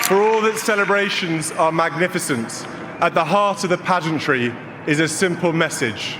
For all that celebrations are magnificent, at the heart of the pageantry is a simple message: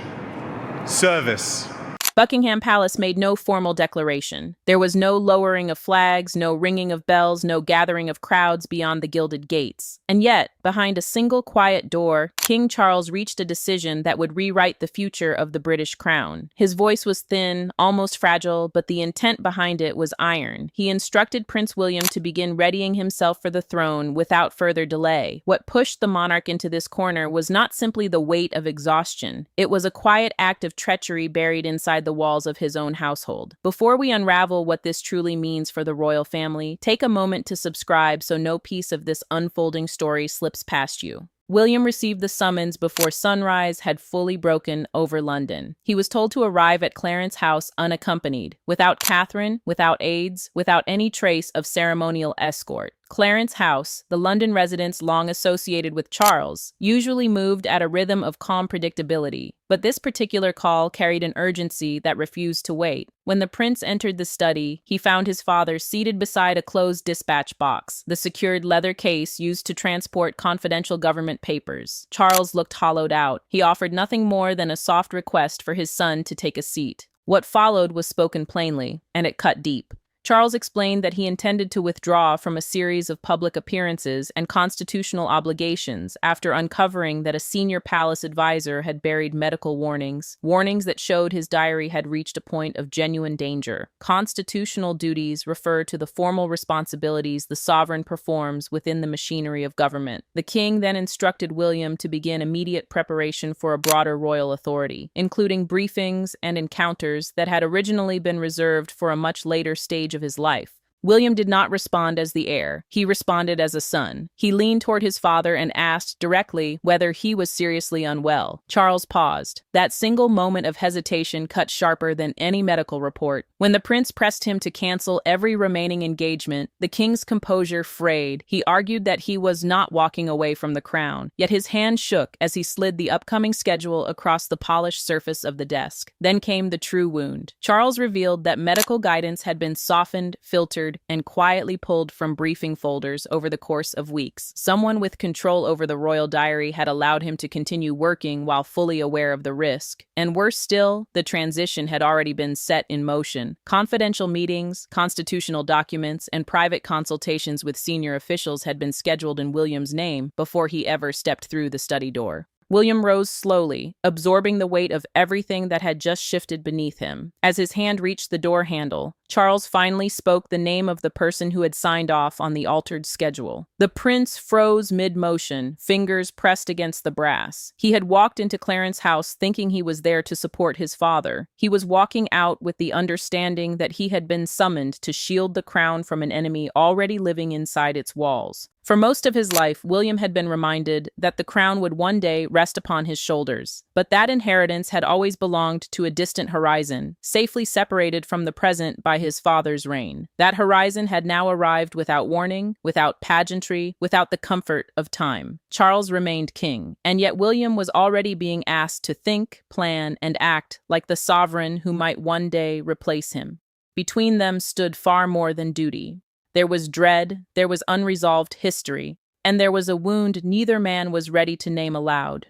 service. Buckingham Palace made no formal declaration. There was no lowering of flags, no ringing of bells, no gathering of crowds beyond the gilded gates. And yet, behind a single quiet door, King Charles reached a decision that would rewrite the future of the British crown. His voice was thin, almost fragile, but the intent behind it was iron. He instructed Prince William to begin readying himself for the throne without further delay. What pushed the monarch into this corner was not simply the weight of exhaustion. It was a quiet act of treachery buried inside the walls of his own household. Before we unravel what this truly means for the royal family, take a moment to subscribe so no piece of this unfolding story slips past you. William received the summons before sunrise had fully broken over London. He was told to arrive at Clarence House unaccompanied, without Catherine, without aides, without any trace of ceremonial escort. Clarence House, the London residence long associated with Charles, usually moved at a rhythm of calm predictability, but this particular call carried an urgency that refused to wait. When the prince entered the study, he found his father seated beside a closed dispatch box, the secured leather case used to transport confidential government papers. Charles looked hollowed out. He offered nothing more than a soft request for his son to take a seat. What followed was spoken plainly, and it cut deep. Charles explained that he intended to withdraw from a series of public appearances and constitutional obligations after uncovering that a senior palace advisor had buried medical warnings that showed his diary had reached a point of genuine danger. Constitutional duties refer to the formal responsibilities the sovereign performs within the machinery of government. The king then instructed William to begin immediate preparation for a broader royal authority, including briefings and encounters that had originally been reserved for a much later stage of his life. William did not respond as the heir. He responded as a son. He leaned toward his father and asked directly whether he was seriously unwell. Charles paused. That single moment of hesitation cut sharper than any medical report. When the prince pressed him to cancel every remaining engagement, the king's composure frayed. He argued that he was not walking away from the crown, yet his hand shook as he slid the upcoming schedule across the polished surface of the desk. Then came the true wound. Charles revealed that medical guidance had been softened, filtered, and quietly pulled from briefing folders over the course of weeks. Someone with control over the royal diary had allowed him to continue working while fully aware of the risk. And worse still, the transition had already been set in motion. Confidential meetings, constitutional documents, and private consultations with senior officials had been scheduled in William's name before he ever stepped through the study door. William rose slowly, absorbing the weight of everything that had just shifted beneath him. As his hand reached the door handle, Charles finally spoke the name of the person who had signed off on the altered schedule. The prince froze mid-motion, fingers pressed against the brass. He had walked into Clarence House thinking he was there to support his father. He was walking out with the understanding that he had been summoned to shield the crown from an enemy already living inside its walls. For most of his life, William had been reminded that the crown would one day rest upon his shoulders. But that inheritance had always belonged to a distant horizon, safely separated from the present by his father's reign. That horizon had now arrived without warning, without pageantry, without the comfort of time. Charles remained king, and yet William was already being asked to think, plan, and act like the sovereign who might one day replace him. Between them stood far more than duty. There was dread, there was unresolved history, and there was a wound neither man was ready to name aloud.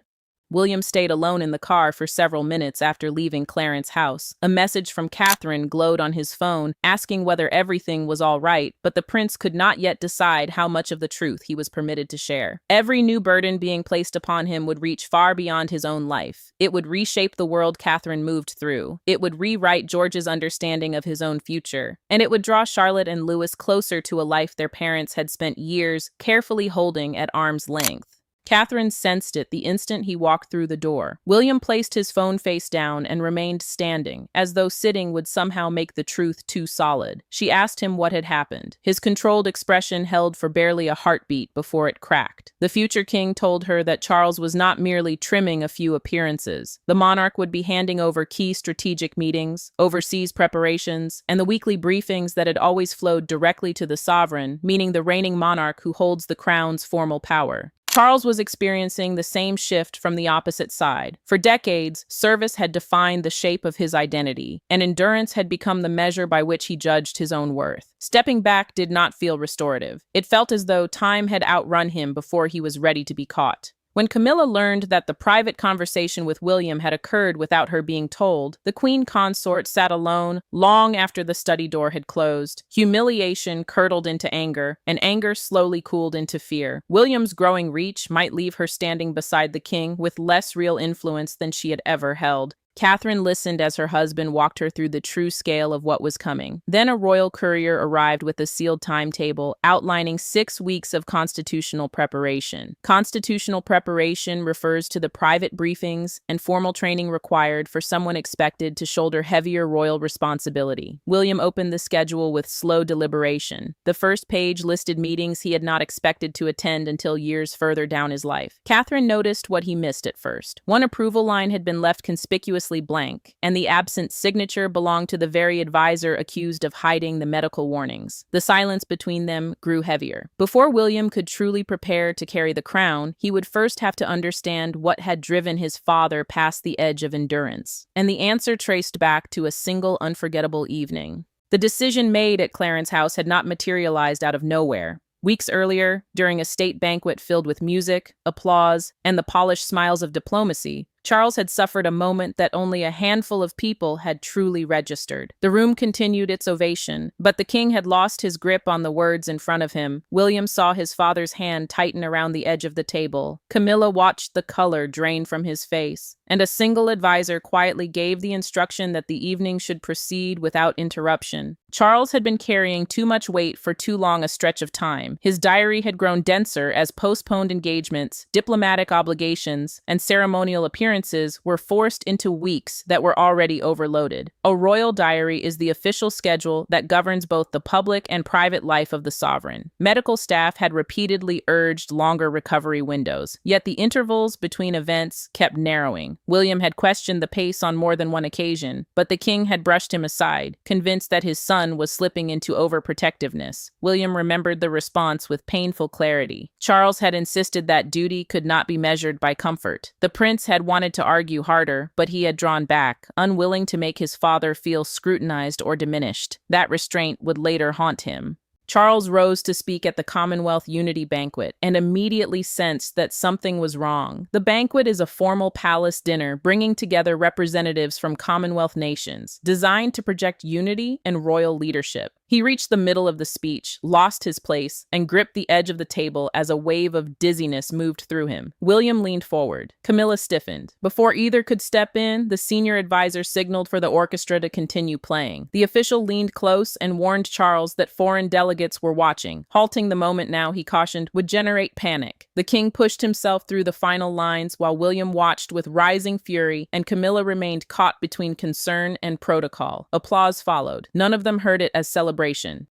William stayed alone in the car for several minutes after leaving Clarence House. A message from Catherine glowed on his phone, asking whether everything was all right, but the prince could not yet decide how much of the truth he was permitted to share. Every new burden being placed upon him would reach far beyond his own life. It would reshape the world Catherine moved through. It would rewrite George's understanding of his own future. And it would draw Charlotte and Louis closer to a life their parents had spent years carefully holding at arm's length. Catherine sensed it the instant he walked through the door. William placed his phone face down and remained standing, as though sitting would somehow make the truth too solid. She asked him what had happened. His controlled expression held for barely a heartbeat before it cracked. The future king told her that Charles was not merely trimming a few appearances. The monarch would be handing over key strategic meetings, overseas preparations, and the weekly briefings that had always flowed directly to the sovereign, meaning the reigning monarch who holds the crown's formal power. Charles was experiencing the same shift from the opposite side. For decades, service had defined the shape of his identity, and endurance had become the measure by which he judged his own worth. Stepping back did not feel restorative. It felt as though time had outrun him before he was ready to be caught. When Camilla learned that the private conversation with William had occurred without her being told, the queen consort sat alone long after the study door had closed. Humiliation curdled into anger, and anger slowly cooled into fear. William's growing reach might leave her standing beside the king with less real influence than she had ever held. Catherine listened as her husband walked her through the true scale of what was coming. Then a royal courier arrived with a sealed timetable outlining 6 weeks of constitutional preparation. Constitutional preparation refers to the private briefings and formal training required for someone expected to shoulder heavier royal responsibility. William opened the schedule with slow deliberation. The first page listed meetings he had not expected to attend until years further down his life. Catherine noticed what he missed at first. One approval line had been left conspicuously blank, and the absent signature belonged to the very advisor accused of hiding the medical warnings. The silence between them grew heavier. Before William could truly prepare to carry the crown, he would first have to understand what had driven his father past the edge of endurance. And the answer traced back to a single unforgettable evening. The decision made at Clarence House had not materialized out of nowhere. Weeks earlier, during a state banquet filled with music, applause, and the polished smiles of diplomacy, Charles had suffered a moment that only a handful of people had truly registered. The room continued its ovation, but the king had lost his grip on the words in front of him. William saw his father's hand tighten around the edge of the table. Camilla watched the color drain from his face, and a single advisor quietly gave the instruction that the evening should proceed without interruption. Charles had been carrying too much weight for too long a stretch of time. His diary had grown denser as postponed engagements, diplomatic obligations, and ceremonial appearances were forced into weeks that were already overloaded. A royal diary is the official schedule that governs both the public and private life of the sovereign. Medical staff had repeatedly urged longer recovery windows, yet the intervals between events kept narrowing. William had questioned the pace on more than one occasion, but the king had brushed him aside, convinced that his son was slipping into overprotectiveness. William remembered the response with painful clarity. Charles had insisted that duty could not be measured by comfort. The prince had wanted to argue harder, but he had drawn back, unwilling to make his father feel scrutinized or diminished. That restraint would later haunt him. Charles rose to speak at the Commonwealth Unity Banquet and immediately sensed that something was wrong. The banquet is a formal palace dinner bringing together representatives from Commonwealth nations, designed to project unity and royal leadership. He reached the middle of the speech, lost his place, and gripped the edge of the table as a wave of dizziness moved through him. William leaned forward. Camilla stiffened. Before either could step in, the senior advisor signaled for the orchestra to continue playing. The official leaned close and warned Charles that foreign delegates were watching. Halting the moment now, he cautioned, would generate panic. The king pushed himself through the final lines while William watched with rising fury, and Camilla remained caught between concern and protocol. Applause followed. None of them heard it as celebration.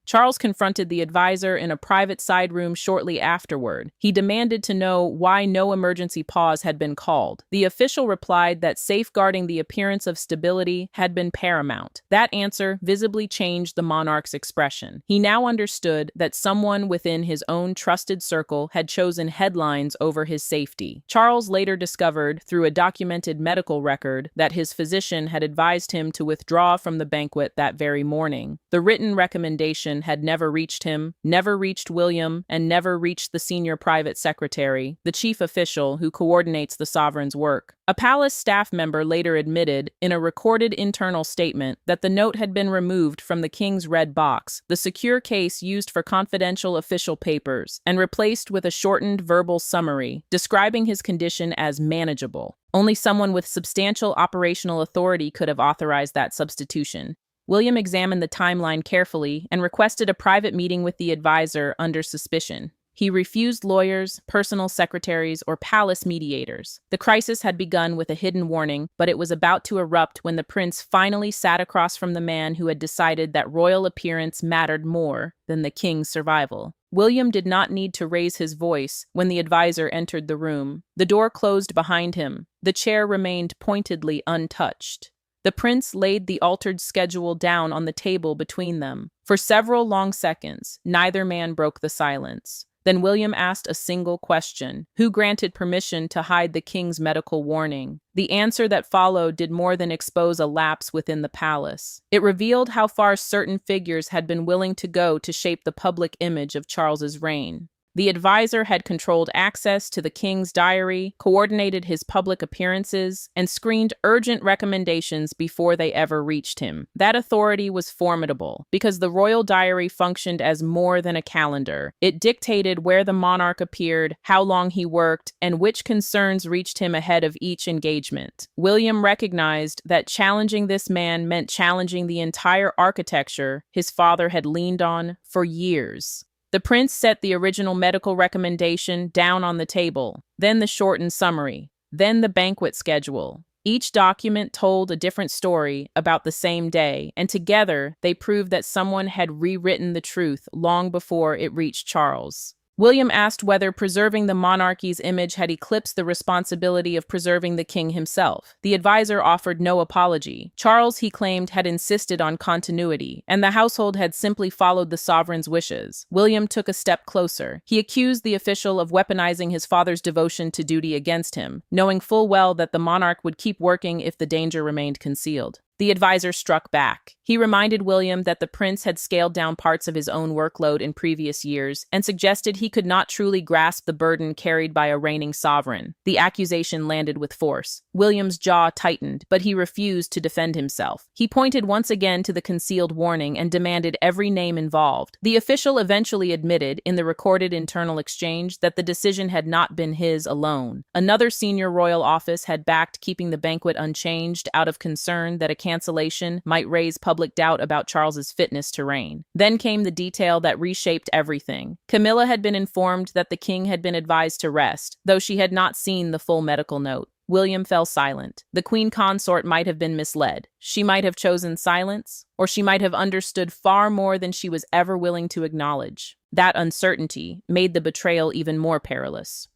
Charles confronted the advisor in a private side room shortly afterward. He demanded to know why no emergency pause had been called. The official replied that safeguarding the appearance of stability had been paramount. That answer visibly changed the monarch's expression. He now understood that someone within his own trusted circle had chosen headlines over his safety. Charles later discovered, through a documented medical record, that his physician had advised him to withdraw from the banquet that very morning. The written recommendation had never reached him, never reached William, and never reached the senior private secretary, the chief official who coordinates the sovereign's work. A palace staff member later admitted, in a recorded internal statement, that the note had been removed from the king's red box, the secure case used for confidential official papers, and replaced with a shortened verbal summary, describing his condition as manageable. Only someone with substantial operational authority could have authorized that substitution. William examined the timeline carefully and requested a private meeting with the advisor under suspicion. He refused lawyers, personal secretaries, or palace mediators. The crisis had begun with a hidden warning, but it was about to erupt when the prince finally sat across from the man who had decided that royal appearance mattered more than the king's survival. William did not need to raise his voice when the advisor entered the room. The door closed behind him. The chair remained pointedly untouched. The prince laid the altered schedule down on the table between them. For several long seconds, neither man broke the silence. Then William asked a single question: who granted permission to hide the king's medical warning? The answer that followed did more than expose a lapse within the palace. It revealed how far certain figures had been willing to go to shape the public image of Charles's reign. The advisor had controlled access to the king's diary, coordinated his public appearances, and screened urgent recommendations before they ever reached him. That authority was formidable, because the royal diary functioned as more than a calendar. It dictated where the monarch appeared, how long he worked, and which concerns reached him ahead of each engagement. William recognized that challenging this man meant challenging the entire architecture his father had leaned on for years. The prince set the original medical recommendation down on the table, then the shortened summary, then the banquet schedule. Each document told a different story about the same day, and together they proved that someone had rewritten the truth long before it reached Charles. William asked whether preserving the monarchy's image had eclipsed the responsibility of preserving the king himself. The advisor offered no apology. Charles, he claimed, had insisted on continuity, and the household had simply followed the sovereign's wishes. William took a step closer. He accused the official of weaponizing his father's devotion to duty against him, knowing full well that the monarch would keep working if the danger remained concealed. The advisor struck back. He reminded William that the prince had scaled down parts of his own workload in previous years and suggested he could not truly grasp the burden carried by a reigning sovereign. The accusation landed with force. William's jaw tightened, but he refused to defend himself. He pointed once again to the concealed warning and demanded every name involved. The official eventually admitted, in the recorded internal exchange, that the decision had not been his alone. Another senior royal office had backed keeping the banquet unchanged out of concern that a cancellation might raise public doubt about Charles's fitness to reign. Then came the detail that reshaped everything. Camilla had been informed that the king had been advised to rest, though she had not seen the full medical note. William fell silent. The queen consort might have been misled. She might have chosen silence, or she might have understood far more than she was ever willing to acknowledge. That uncertainty made the betrayal even more perilous.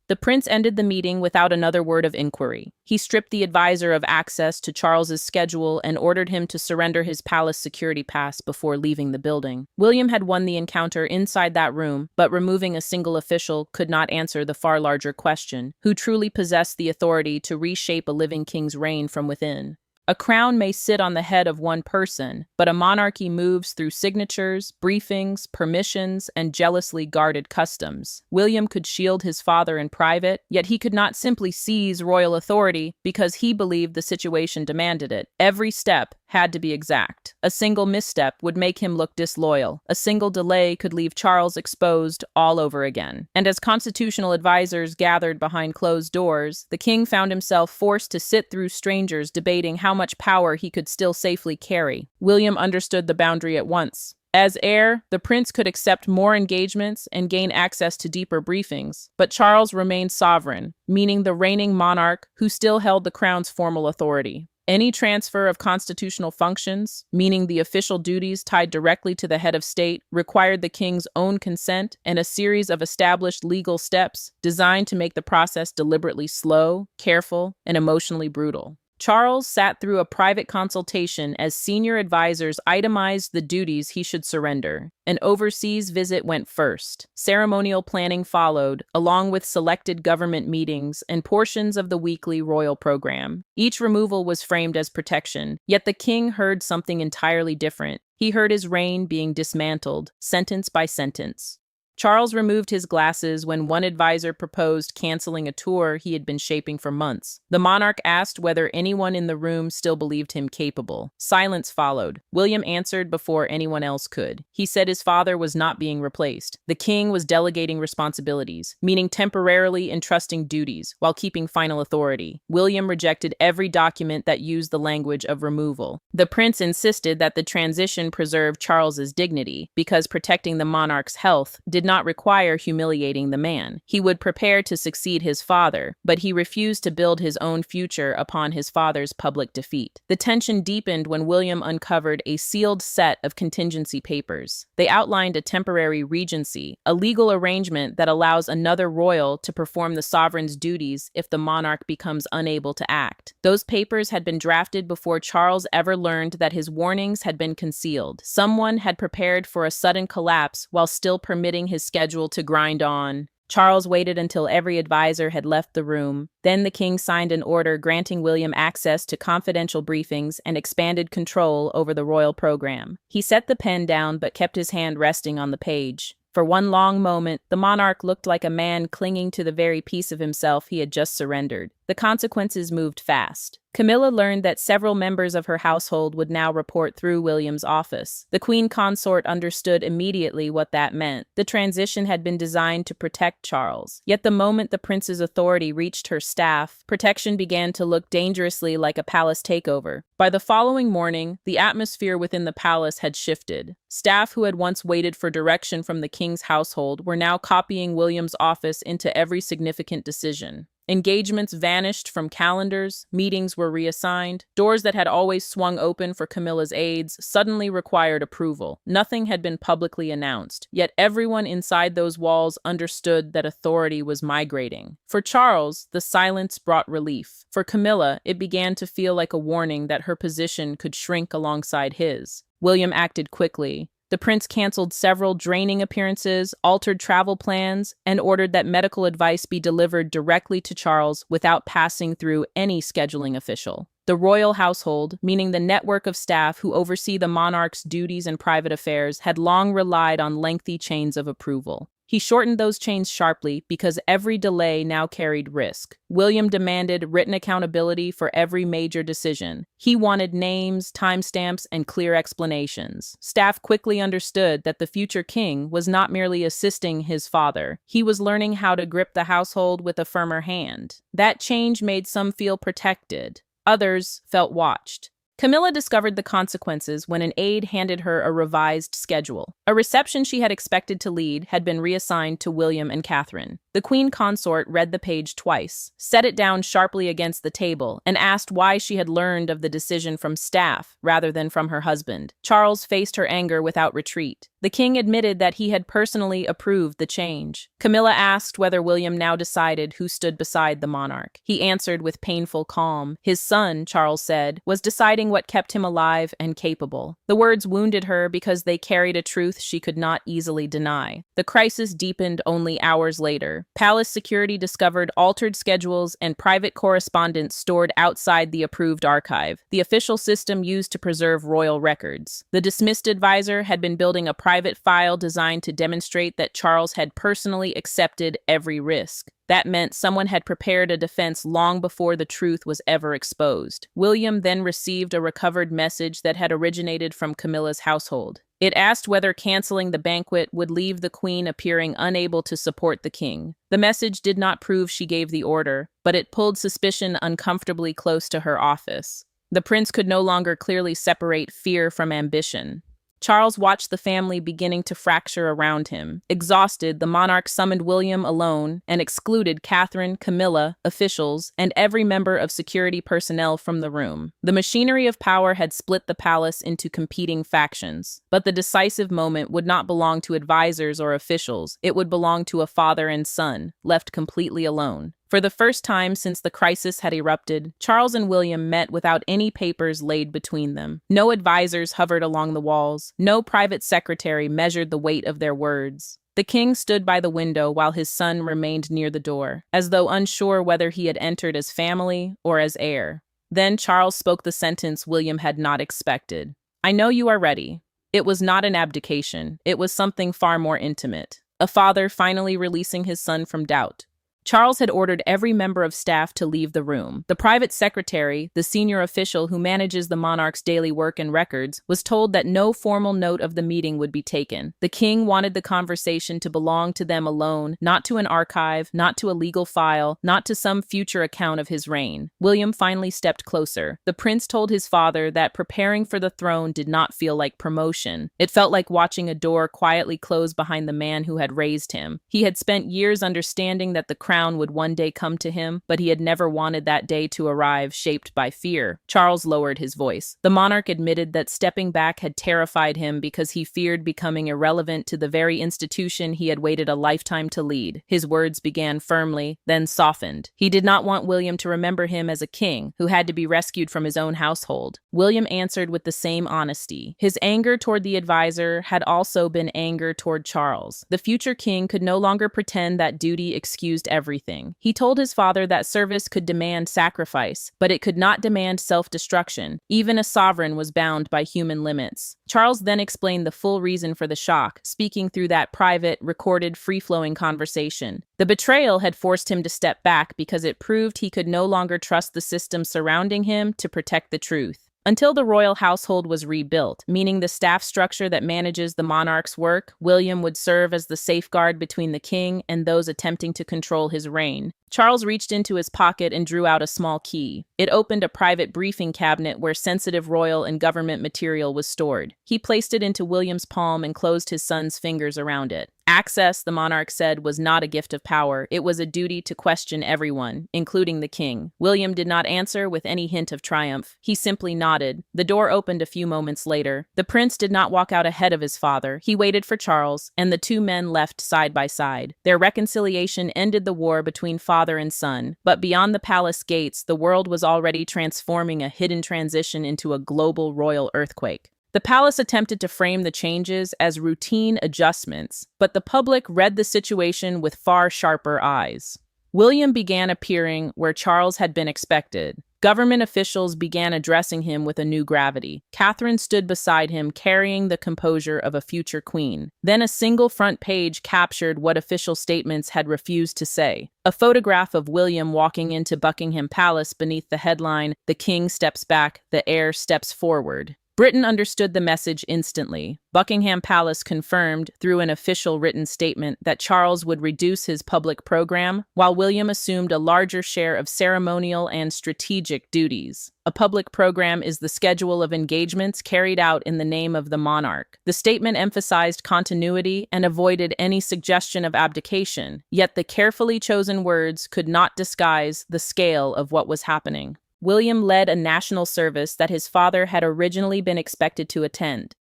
The prince ended the meeting without another word of inquiry. He stripped the advisor of access to Charles's schedule and ordered him to surrender his palace security pass before leaving the building. William had won the encounter inside that room, but removing a single official could not answer the far larger question: who truly possessed the authority to reshape a living king's reign from within? A crown may sit on the head of one person, but a monarchy moves through signatures, briefings, permissions, and jealously guarded customs. William could shield his father in private, yet he could not simply seize royal authority because he believed the situation demanded it. Every step had to be exact. A single misstep would make him look disloyal. A single delay could leave Charles exposed all over again. And as constitutional advisors gathered behind closed doors, the king found himself forced to sit through strangers debating how much power he could still safely carry. William understood the boundary at once. As heir, the prince could accept more engagements and gain access to deeper briefings, but Charles remained sovereign, meaning the reigning monarch who still held the crown's formal authority. Any transfer of constitutional functions, meaning the official duties tied directly to the head of state, required the king's own consent and a series of established legal steps designed to make the process deliberately slow, careful, and emotionally brutal. Charles sat through a private consultation as senior advisors itemized the duties he should surrender. An overseas visit went first. Ceremonial planning followed, along with selected government meetings and portions of the weekly royal program. Each removal was framed as protection, yet the king heard something entirely different. He heard his reign being dismantled, sentence by sentence. Charles removed his glasses when one advisor proposed canceling a tour he had been shaping for months. The monarch asked whether anyone in the room still believed him capable. Silence followed. William answered before anyone else could. He said his father was not being replaced. The king was delegating responsibilities, meaning temporarily entrusting duties while keeping final authority. William rejected every document that used the language of removal. The prince insisted that the transition preserve Charles's dignity because protecting the monarch's health did not require humiliating the man. He would prepare to succeed his father, but he refused to build his own future upon his father's public defeat. The tension deepened when William uncovered a sealed set of contingency papers. They outlined a temporary regency, a legal arrangement that allows another royal to perform the sovereign's duties if the monarch becomes unable to act. Those papers had been drafted before Charles ever learned that his warnings had been concealed. Someone had prepared for a sudden collapse while still permitting his schedule to grind on. Charles waited until every advisor had left the room. Then the king signed an order granting William access to confidential briefings and expanded control over the royal program. He set the pen down but kept his hand resting on the page. For one long moment, the monarch looked like a man clinging to the very piece of himself he had just surrendered. The consequences moved fast. Camilla learned that several members of her household would now report through William's office. The queen consort understood immediately what that meant. The transition had been designed to protect Charles. Yet the moment the prince's authority reached her staff, protection began to look dangerously like a palace takeover. By the following morning, the atmosphere within the palace had shifted. Staff who had once waited for direction from the king's household were now copying William's office into every significant decision. Engagements vanished from calendars, meetings were reassigned, doors that had always swung open for Camilla's aides suddenly required approval. Nothing had been publicly announced, yet everyone inside those walls understood that authority was migrating. For Charles, the silence brought relief. For Camilla, it began to feel like a warning that her position could shrink alongside his. William acted quickly. The prince canceled several draining appearances, altered travel plans, and ordered that medical advice be delivered directly to Charles without passing through any scheduling official. The royal household, meaning the network of staff who oversee the monarch's duties and private affairs, had long relied on lengthy chains of approval. He shortened those chains sharply because every delay now carried risk. William demanded written accountability for every major decision. He wanted names, timestamps, and clear explanations. Staff quickly understood that the future king was not merely assisting his father. He was learning how to grip the household with a firmer hand. That change made some feel protected. Others felt watched. Camilla discovered the consequences when an aide handed her a revised schedule. A reception she had expected to lead had been reassigned to William and Catherine. The queen consort read the page twice, set it down sharply against the table, and asked why she had learned of the decision from staff rather than from her husband. Charles faced her anger without retreat. The king admitted that he had personally approved the change. Camilla asked whether William now decided who stood beside the monarch. He answered with painful calm. His son, Charles said, was deciding what kept him alive and capable. The words wounded her because they carried a truth she could not easily deny. The crisis deepened only hours later. Palace security discovered altered schedules and private correspondence stored outside the approved archive, the official system used to preserve royal records. The dismissed advisor had been building a private file designed to demonstrate that Charles had personally accepted every risk. That meant someone had prepared a defense long before the truth was ever exposed. William then received a recovered message that had originated from Camilla's household. It asked whether canceling the banquet would leave the queen appearing unable to support the king. The message did not prove she gave the order, but it pulled suspicion uncomfortably close to her office. The prince could no longer clearly separate fear from ambition. Charles watched the family beginning to fracture around him. Exhausted, the monarch summoned William alone and excluded Catherine, Camilla, officials, and every member of security personnel from the room. The machinery of power had split the palace into competing factions. But the decisive moment would not belong to advisors or officials. It would belong to a father and son, left completely alone. For the first time since the crisis had erupted, Charles and William met without any papers laid between them. No advisors hovered along the walls. No private secretary measured the weight of their words. The king stood by the window while his son remained near the door, as though unsure whether he had entered as family or as heir. Then Charles spoke the sentence William had not expected. "I know you are ready." It was not an abdication. It was something far more intimate. A father finally releasing his son from doubt. Charles had ordered every member of staff to leave the room. The private secretary, the senior official who manages the monarch's daily work and records, was told that no formal note of the meeting would be taken. The king wanted the conversation to belong to them alone, not to an archive, not to a legal file, not to some future account of his reign. William finally stepped closer. The prince told his father that preparing for the throne did not feel like promotion. It felt like watching a door quietly close behind the man who had raised him. He had spent years understanding that the crown crown would one day come to him, but he had never wanted that day to arrive shaped by fear. Charles lowered his voice. The monarch admitted that stepping back had terrified him because he feared becoming irrelevant to the very institution he had waited a lifetime to lead. His words began firmly, then softened. He did not want William to remember him as a king who had to be rescued from his own household. William answered with the same honesty. His anger toward the advisor had also been anger toward Charles. The future king could no longer pretend that duty excused everything. He told his father that service could demand sacrifice, but it could not demand self-destruction. Even a sovereign was bound by human limits. Charles then explained the full reason for the shock, speaking through that private, recorded, free-flowing conversation. The betrayal had forced him to step back because it proved he could no longer trust the system surrounding him to protect the truth. Until the royal household was rebuilt, meaning the staff structure that manages the monarch's work, William would serve as the safeguard between the king and those attempting to control his reign. Charles reached into his pocket and drew out a small key. It opened a private briefing cabinet where sensitive royal and government material was stored. He placed it into William's palm and closed his son's fingers around it. Access, the monarch said, was not a gift of power. It was a duty to question everyone, including the king. William did not answer with any hint of triumph. He simply nodded. The door opened a few moments later. The prince did not walk out ahead of his father. He waited for Charles, and the two men left side by side. Their reconciliation ended the war between father and son. But beyond the palace gates, the world was already transforming a hidden transition into a global royal earthquake. The palace attempted to frame the changes as routine adjustments, but the public read the situation with far sharper eyes. William began appearing where Charles had been expected. Government officials began addressing him with a new gravity. Catherine stood beside him, carrying the composure of a future queen. Then a single front page captured what official statements had refused to say. A photograph of William walking into Buckingham Palace beneath the headline, "The King steps back, the heir steps forward." Britain understood the message instantly. Buckingham Palace confirmed, through an official written statement, that Charles would reduce his public program, while William assumed a larger share of ceremonial and strategic duties. A public program is the schedule of engagements carried out in the name of the monarch. The statement emphasized continuity and avoided any suggestion of abdication, yet the carefully chosen words could not disguise the scale of what was happening. William led a national service that his father had originally been expected to attend.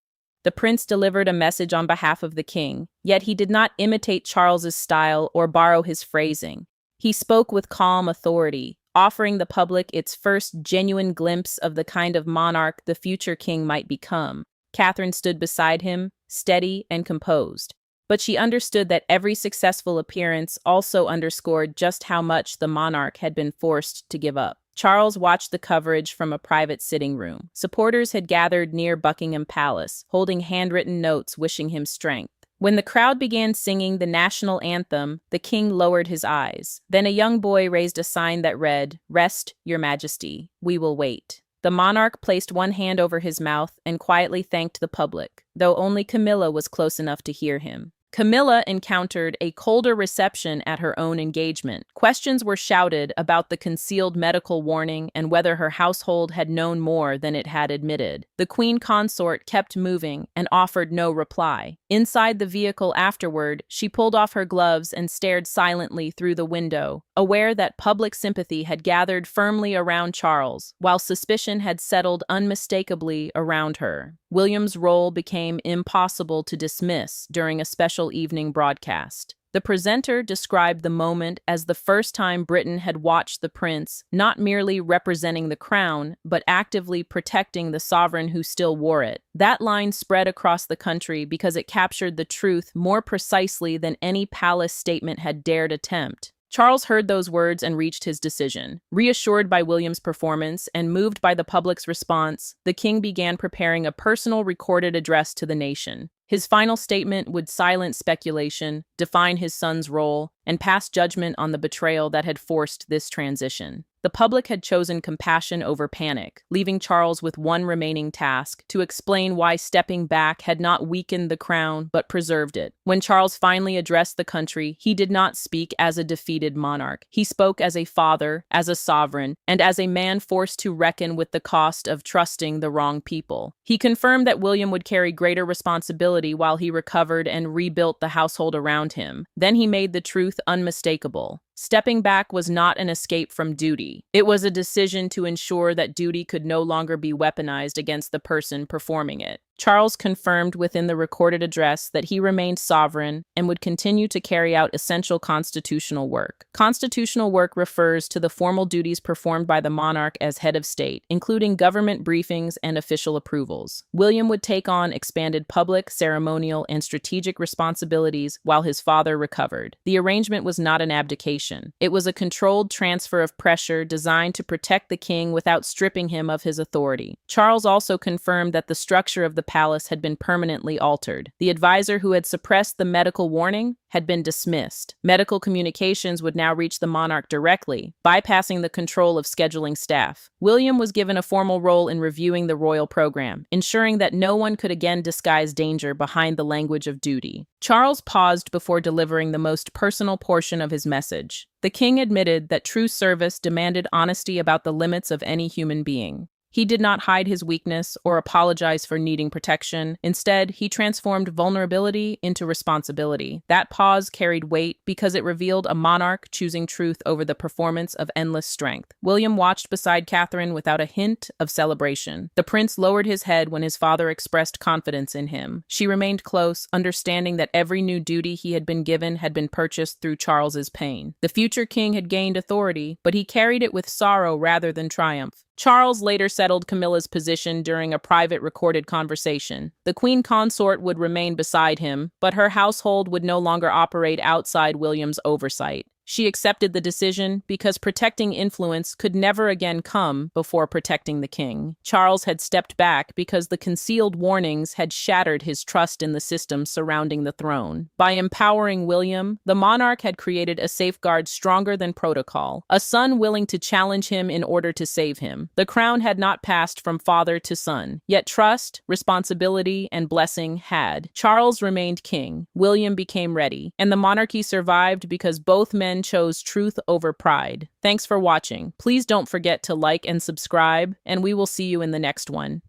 The prince delivered a message on behalf of the king, yet he did not imitate Charles's style or borrow his phrasing. He spoke with calm authority, offering the public its first genuine glimpse of the kind of monarch the future king might become. Catherine stood beside him, steady and composed. But she understood that every successful appearance also underscored just how much the monarch had been forced to give up. Charles watched the coverage from a private sitting room. Supporters had gathered near Buckingham Palace, holding handwritten notes wishing him strength. When the crowd began singing the national anthem, the king lowered his eyes. Then a young boy raised a sign that read, "Rest, Your Majesty. We will wait." The monarch placed one hand over his mouth and quietly thanked the public, though only Camilla was close enough to hear him. Camilla encountered a colder reception at her own engagement. Questions were shouted about the concealed medical warning and whether her household had known more than it had admitted. The queen consort kept moving and offered no reply. Inside the vehicle afterward, she pulled off her gloves and stared silently through the window, aware that public sympathy had gathered firmly around Charles, while suspicion had settled unmistakably around her. William's role became impossible to dismiss during a special evening broadcast. The presenter described the moment as the first time Britain had watched the prince not merely representing the crown, but actively protecting the sovereign who still wore it. That line spread across the country because it captured the truth more precisely than any palace statement had dared attempt. Charles heard those words and reached his decision. Reassured by William's performance and moved by the public's response, the king began preparing a personal recorded address to the nation. His final statement would silence speculation, define his son's role, and pass judgment on the betrayal that had forced this transition. The public had chosen compassion over panic, leaving Charles with one remaining task: to explain why stepping back had not weakened the crown but preserved it. When Charles finally addressed the country, he did not speak as a defeated monarch. He spoke as a father, as a sovereign, and as a man forced to reckon with the cost of trusting the wrong people. He confirmed that William would carry greater responsibility while he recovered and rebuilt the household around him. Then he made the truth unmistakable. Stepping back was not an escape from duty. It was a decision to ensure that duty could no longer be weaponized against the person performing it. Charles confirmed within the recorded address that he remained sovereign and would continue to carry out essential constitutional work. Constitutional work refers to the formal duties performed by the monarch as head of state, including government briefings and official approvals. William would take on expanded public, ceremonial, and strategic responsibilities while his father recovered. The arrangement was not an abdication. It was a controlled transfer of pressure designed to protect the king without stripping him of his authority. Charles also confirmed that the structure of the palace had been permanently altered. The advisor who had suppressed the medical warning had been dismissed. Medical communications would now reach the monarch directly, bypassing the control of scheduling staff. William was given a formal role in reviewing the royal program, ensuring that no one could again disguise danger behind the language of duty. Charles paused before delivering the most personal portion of his message. The king admitted that true service demanded honesty about the limits of any human being. He did not hide his weakness or apologize for needing protection. Instead, he transformed vulnerability into responsibility. That pause carried weight because it revealed a monarch choosing truth over the performance of endless strength. William watched beside Catherine without a hint of celebration. The prince lowered his head when his father expressed confidence in him. She remained close, understanding that every new duty he had been given had been purchased through Charles's pain. The future king had gained authority, but he carried it with sorrow rather than triumph. Charles later settled Camilla's position during a private recorded conversation. The queen consort would remain beside him, but her household would no longer operate outside William's oversight. She accepted the decision because protecting influence could never again come before protecting the king. Charles had stepped back because the concealed warnings had shattered his trust in the system surrounding the throne. By empowering William, the monarch had created a safeguard stronger than protocol, a son willing to challenge him in order to save him. The crown had not passed from father to son, yet trust, responsibility, and blessing had. Charles remained king, William became ready, and the monarchy survived because both men chose truth over pride. Thanks for watching. Please don't forget to like and subscribe, and we will see you in the next one.